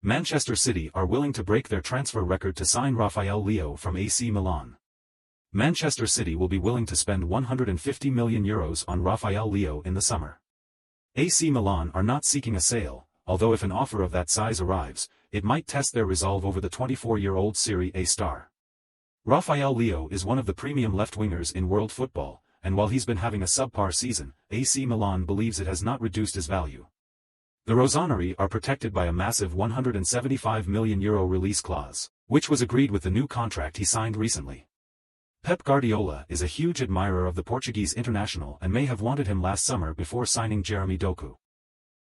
Manchester City are willing to break their transfer record to sign Rafael Leao from AC Milan. Manchester City will be willing to spend €150 million on Rafael Leao in the summer. AC Milan are not seeking a sale, although if an offer of that size arrives, it might test their resolve over the 24-year-old Serie A star. Rafael Leao is one of the premium left-wingers in world football, and while he's been having a subpar season, AC Milan believes it has not reduced his value. The Rossoneri are protected by a massive €175 million release clause, which was agreed with the new contract he signed recently. Pep Guardiola is a huge admirer of the Portuguese international and may have wanted him last summer before signing Jeremy Doku.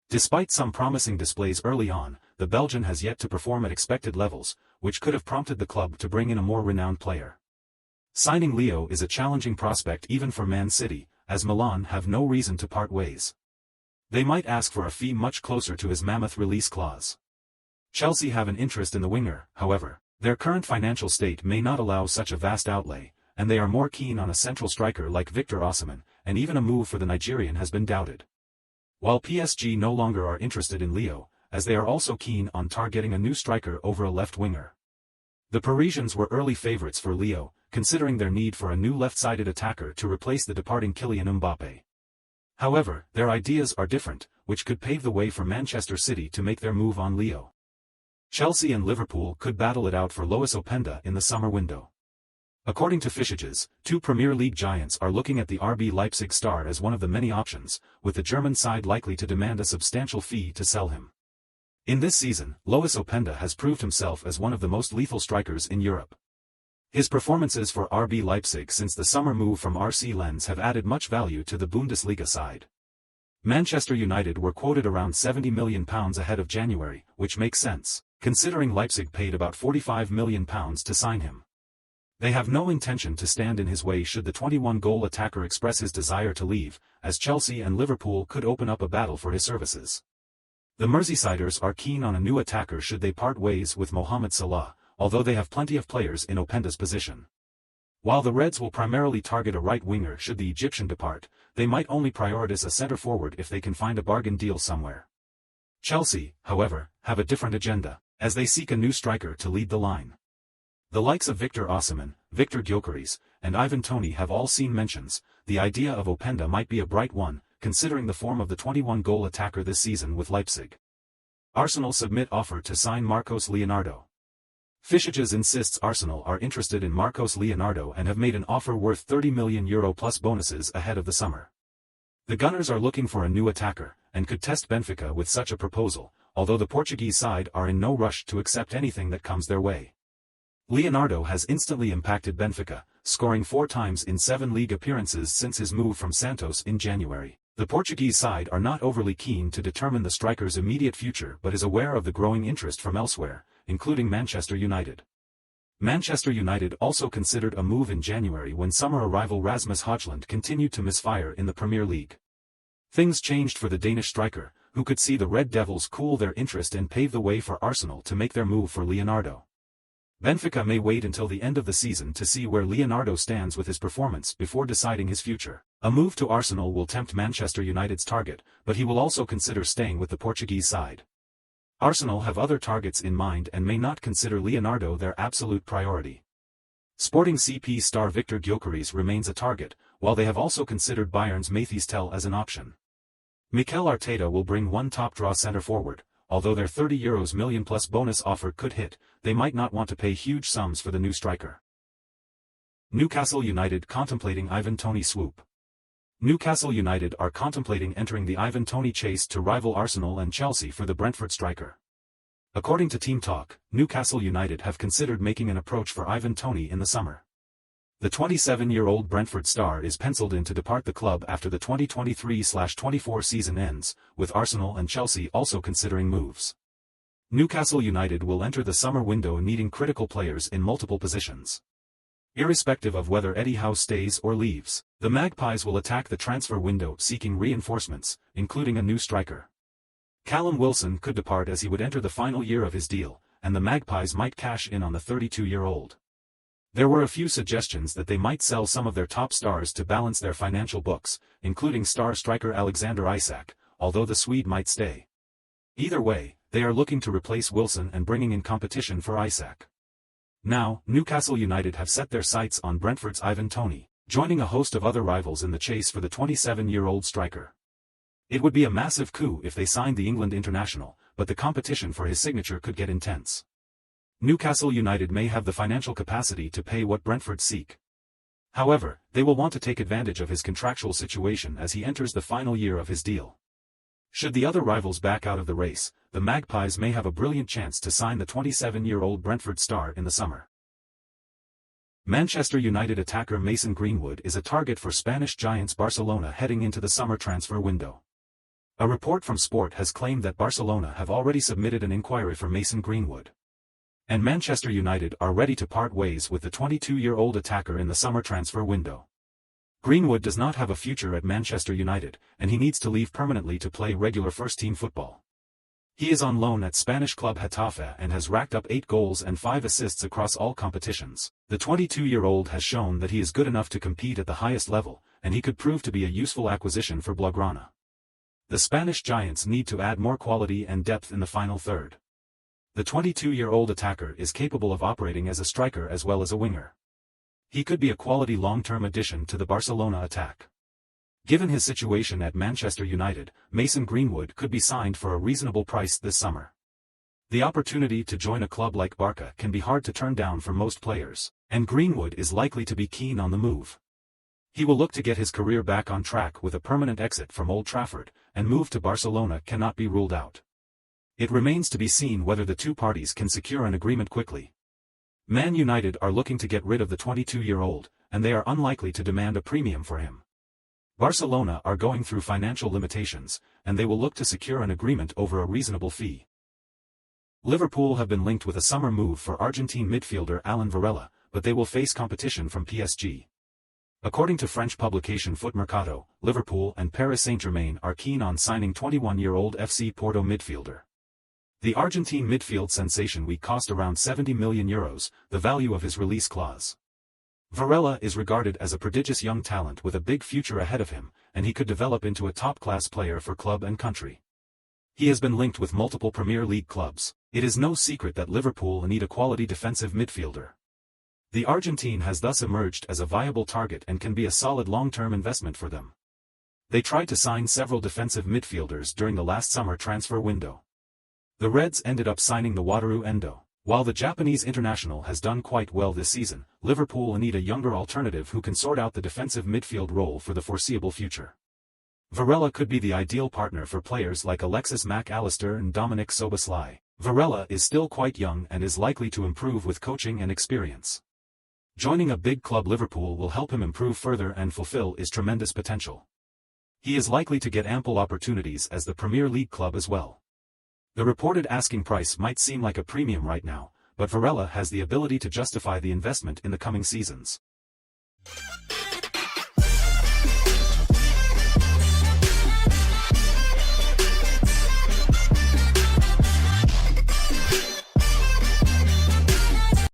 Despite some promising displays early on, the Belgian has yet to perform at expected levels, which could have prompted the club to bring in a more renowned player. Signing Leao is a challenging prospect even for Man City, as Milan have no reason to part ways. They might ask for a fee much closer to his mammoth release clause. Chelsea have an interest in the winger, however. Their current financial state may not allow such a vast outlay, and they are more keen on a central striker like Victor Osimhen, and even a move for the Nigerian has been doubted. While PSG no longer are interested in Leao, as they are also keen on targeting a new striker over a left winger. The Parisians were early favourites for Leao, considering their need for a new left-sided attacker to replace the departing Kylian Mbappé. However, their ideas are different, which could pave the way for Manchester City to make their move on Leao. Chelsea and Liverpool could battle it out for Lois Openda in the summer window. According to Fischages, two Premier League giants are looking at the RB Leipzig star as one of the many options, with the German side likely to demand a substantial fee to sell him. In this season, Lois Openda has proved himself as one of the most lethal strikers in Europe. His performances for RB Leipzig since the summer move from RC Lens have added much value to the Bundesliga side. Manchester United were quoted around £70 million ahead of January, which makes sense, considering Leipzig paid about £45 million to sign him. They have no intention to stand in his way should the 21-goal attacker express his desire to leave, as Chelsea and Liverpool could open up a battle for his services. The Merseysiders are keen on a new attacker should they part ways with Mohamed Salah, although they have plenty of players in Openda's position. While the Reds will primarily target a right winger should the Egyptian depart, they might only prioritize a centre-forward if they can find a bargain deal somewhere. Chelsea, however, have a different agenda, as they seek a new striker to lead the line. The likes of Victor Osimhen, Victor Gyökeres, and Ivan Toney have all seen mentions. The idea of Openda might be a bright one, considering the form of the 21-goal attacker this season with Leipzig. Arsenal submit offer to sign Marcos Leonardo. Fischages insists Arsenal are interested in Marcos Leonardo and have made an offer worth €30 million plus bonuses ahead of the summer. The Gunners are looking for a new attacker, and could test Benfica with such a proposal, although the Portuguese side are in no rush to accept anything that comes their way. Leonardo has instantly impacted Benfica, scoring 4 times in 7 league appearances since his move from Santos in January. The Portuguese side are not overly keen to determine the striker's immediate future but is aware of the growing interest from elsewhere, including Manchester United. Manchester United also considered a move in January when summer arrival Rasmus Højlund continued to misfire in the Premier League. Things changed for the Danish striker, who could see the Red Devils cool their interest and pave the way for Arsenal to make their move for Leonardo. Benfica may wait until the end of the season to see where Leonardo stands with his performance before deciding his future. A move to Arsenal will tempt Manchester United's target, but he will also consider staying with the Portuguese side. Arsenal have other targets in mind and may not consider Leonardo their absolute priority. Sporting CP star Victor Gyökeres remains a target, while they have also considered Bayern's Mathys Tel as an option. Mikel Arteta will bring one top-draw centre-forward. Although their €30 million plus bonus offer could hit, they might not want to pay huge sums for the new striker. Newcastle United contemplating Ivan Toney swoop. Newcastle United are contemplating entering the Ivan Toney chase to rival Arsenal and Chelsea for the Brentford striker. According to Team Talk, Newcastle United have considered making an approach for Ivan Toney in the summer. The 27-year-old Brentford star is penciled in to depart the club after the 2023-24 season ends, with Arsenal and Chelsea also considering moves. Newcastle United will enter the summer window needing critical players in multiple positions. Irrespective of whether Eddie Howe stays or leaves, the Magpies will attack the transfer window seeking reinforcements, including a new striker. Callum Wilson could depart as he would enter the final year of his deal, and the Magpies might cash in on the 32-year-old. There were a few suggestions that they might sell some of their top stars to balance their financial books, including star striker Alexander Isak, although the Swede might stay. Either way, they are looking to replace Wilson and bringing in competition for Isak. Now, Newcastle United have set their sights on Brentford's Ivan Toney, joining a host of other rivals in the chase for the 27-year-old striker. It would be a massive coup if they signed the England international, but the competition for his signature could get intense. Newcastle United may have the financial capacity to pay what Brentford seek. However, they will want to take advantage of his contractual situation as he enters the final year of his deal. Should the other rivals back out of the race, the Magpies may have a brilliant chance to sign the 27-year-old Brentford star in the summer. Manchester United attacker Mason Greenwood is a target for Spanish giants Barcelona heading into the summer transfer window. A report from Sport has claimed that Barcelona have already submitted an inquiry for Mason Greenwood. And Manchester United are ready to part ways with the 22-year-old attacker in the summer transfer window. Greenwood does not have a future at Manchester United, and he needs to leave permanently to play regular first-team football. He is on loan at Spanish club Getafe and has racked up 8 goals and 5 assists across all competitions. The 22-year-old has shown that he is good enough to compete at the highest level, and he could prove to be a useful acquisition for Blaugrana. The Spanish giants need to add more quality and depth in the final third. The 22-year-old attacker is capable of operating as a striker as well as a winger. He could be a quality long-term addition to the Barcelona attack. Given his situation at Manchester United, Mason Greenwood could be signed for a reasonable price this summer. The opportunity to join a club like Barca can be hard to turn down for most players, and Greenwood is likely to be keen on the move. He will look to get his career back on track with a permanent exit from Old Trafford, and move to Barcelona cannot be ruled out. It remains to be seen whether the two parties can secure an agreement quickly. Man United are looking to get rid of the 22-year-old, and they are unlikely to demand a premium for him. Barcelona are going through financial limitations, and they will look to secure an agreement over a reasonable fee. Liverpool have been linked with a summer move for Argentine midfielder Alan Varela, but they will face competition from PSG. According to French publication Foot Mercato, Liverpool and Paris Saint-Germain are keen on signing 21-year-old FC Porto midfielder. The Argentine midfield sensation will cost around €70 million, the value of his release clause. Varela is regarded as a prodigious young talent with a big future ahead of him, and he could develop into a top-class player for club and country. He has been linked with multiple Premier League clubs. It is no secret that Liverpool need a quality defensive midfielder. The Argentine has thus emerged as a viable target and can be a solid long-term investment for them. They tried to sign several defensive midfielders during the last summer transfer window. The Reds ended up signing the Wataru Endo. While the Japanese international has done quite well this season, Liverpool need a younger alternative who can sort out the defensive midfield role for the foreseeable future. Varela could be the ideal partner for players like Alexis Mac Allister and Dominic Szoboszlai. Varela is still quite young and is likely to improve with coaching and experience. Joining a big club Liverpool will help him improve further and fulfill his tremendous potential. He is likely to get ample opportunities as the Premier League club as well. The reported asking price might seem like a premium right now, but Varela has the ability to justify the investment in the coming seasons.